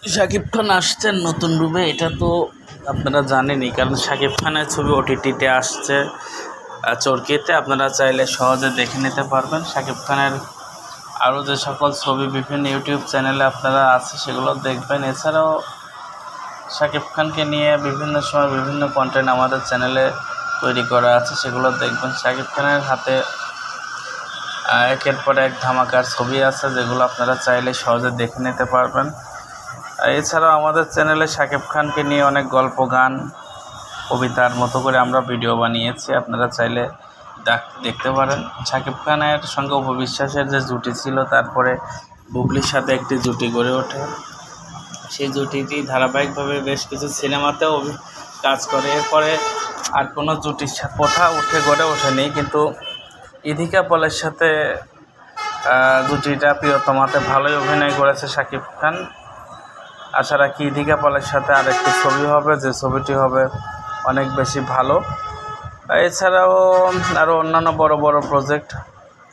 শাকিব খান আসছেন নতুন রূপে, এটা তো আপনারা জানেনই, কারণ শাকিব খানের ছবি ওটিটিতে আসছে চরকিতে। আপনারা চাইলে সহজে দেখে নিতে পারবেন। শাকিব খানের আরও যে সকল ছবি বিভিন্ন ইউটিউব চ্যানেলে আপনারা আছে সেগুলো দেখবেন। এছাড়াও শাকিব খানকে নিয়ে বিভিন্ন সময় বিভিন্ন কন্টেন্ট আমাদের চ্যানেলে তৈরি করা আছে, সেগুলো দেখবেন। শাকিব খানের হাতে একের পর এক ধামাকার ছবি আছে, যেগুলো আপনারা চাইলে সহজে দেখে নিতে পারবেন। এছাড়াও আমাদের চ্যানেলে শাকিব খানকে নিয়ে অনেক গল্প, গান, কবিতার মতো করে আমরা ভিডিও বানিয়েছি, আপনারা চাইলে দেখতে পারেন। শাকিব খানের সঙ্গে অপু বিশ্বাসের যে জুটি ছিল, তারপরে বুবলির সাথে একটি জুটি গড়ে ওঠে। সেই জুটিটি ধারাবাহিকভাবে বেশ কিছু সিনেমাতেও কাজ করে। এরপরে আর কোনো জুটির কথা গড়ে ওঠেনি, কিন্তু ইধিকা পলের সাথে জুটিটা প্রিয়তমাতে ভালোই অভিনয় করেছে শাকিব খান। আশা রাখি ইধিকা পলের সাথে আরেকটি ছবি হবে, যে ছবিটি হবে অনেক বেশি ভালো। এছাড়াও আরও অন্যান্য বড় বড় প্রজেক্ট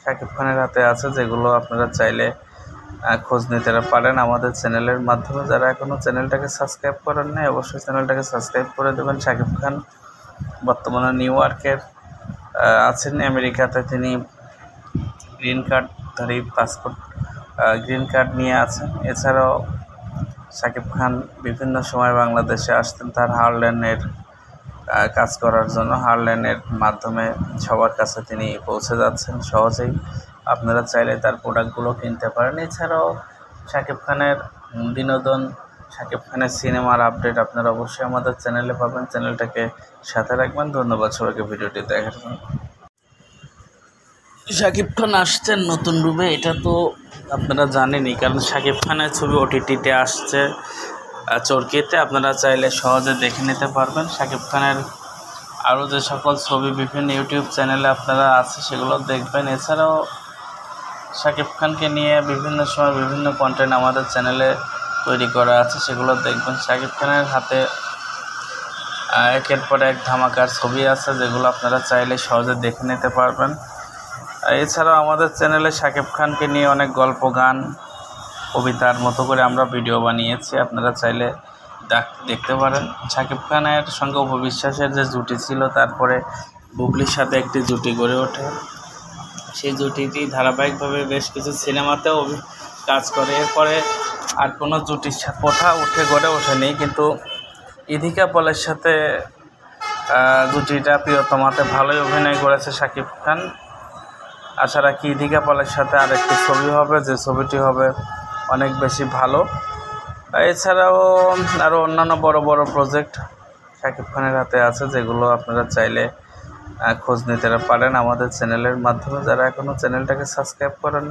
শাকিব খানের হাতে আছে, যেগুলো আপনারা চাইলে খোঁজ নিতে পারেন আমাদের চ্যানেলের মাধ্যমে। যারা এখনও চ্যানেলটাকে সাবস্ক্রাইব করেন নাই, অবশ্যই চ্যানেলটাকে সাবস্ক্রাইব করে দেবেন। শাকিব খান বর্তমানে নিউ ইয়র্কের আছেন, আমেরিকাতে তিনি গ্রিন কার্ডধারী গ্রিন কার্ড নিয়ে আছেন। এছাড়াও শাকিব খান বিভিন্ন সময় বাংলাদেশে আসতেন তার হারল্যান্ডের কাজ করার জন্য। হারল্যান্ডের মাধ্যমে সবার কাছে তিনি পৌঁছে যাচ্ছেন সহজেই। আপনারা চাইলে তার প্রোডাক্টগুলো কিনতে পারেন। এছাড়াও শাকিব খানের বিনোদন, শাকিব খানের সিনেমার আপডেট আপনারা অবশ্যই আমাদের চ্যানেলে পাবেন। চ্যানেলটাকে সাথে রাখবেন। ধন্যবাদ সবাইকে ভিডিওটি দেখার জন্য। শাকিব খান আসছেন নতুন রূপে, এটা তো আপনারা জানেনই, কারণ শাকিব খানের ছবি ওটিটিতে আসছে চরকিতে। আপনারা চাইলে সহজে দেখে নিতে পারবেন। শাকিব খানের আরও যে সকল ছবি বিভিন্ন ইউটিউব চ্যানেলে আপনারা আছে সেগুলো দেখবেন। এছাড়াও শাকিব খানকে নিয়ে বিভিন্ন সময় বিভিন্ন কন্টেন্ট আমাদের চ্যানেলে তৈরি করা আছে, সেগুলো দেখবেন। শাকিব খানের হাতে একের পর এক ধামাকার ছবি আছে, যেগুলো আপনারা চাইলে সহজে দেখে নিতে পারবেন। এছাড়াও আমাদের চ্যানেলে শাকিব খানকে নিয়ে অনেক গল্প, গান, কবিতার মতো করে আমরা ভিডিও বানিয়েছি, আপনারা চাইলে দেখতে পারেন। শাকিব খানের সঙ্গে অপু বিশ্বাসের যে জুটি ছিল, তারপরে বুবলির সাথে একটি জুটি গড়ে ওঠে। সেই জুটিটি ধারাবাহিকভাবে বেশ কিছু সিনেমাতেও কাজ করে। এরপরে আর কোনো জুটির কথা গড়ে ওঠেনি, কিন্তু ইধিকা পলের সাথে জুটিটা প্রিয়তমাতে ভালোই অভিনয় করেছে শাকিব খান। আশা রাখি ইধিকা পলের সাথে আরেকটি ছবি হবে, যে ছবিটি হবে অনেক বেশি ভালো। এছাড়াও আরও অন্যান্য বড় বড় প্রজেক্ট শাকিব খানের হাতে আছে, যেগুলো আপনারা চাইলে খোঁজ নিতে পারেন আমাদের চ্যানেলের মাধ্যমে। যারা এখনও চ্যানেলটাকে সাবস্ক্রাইব করেন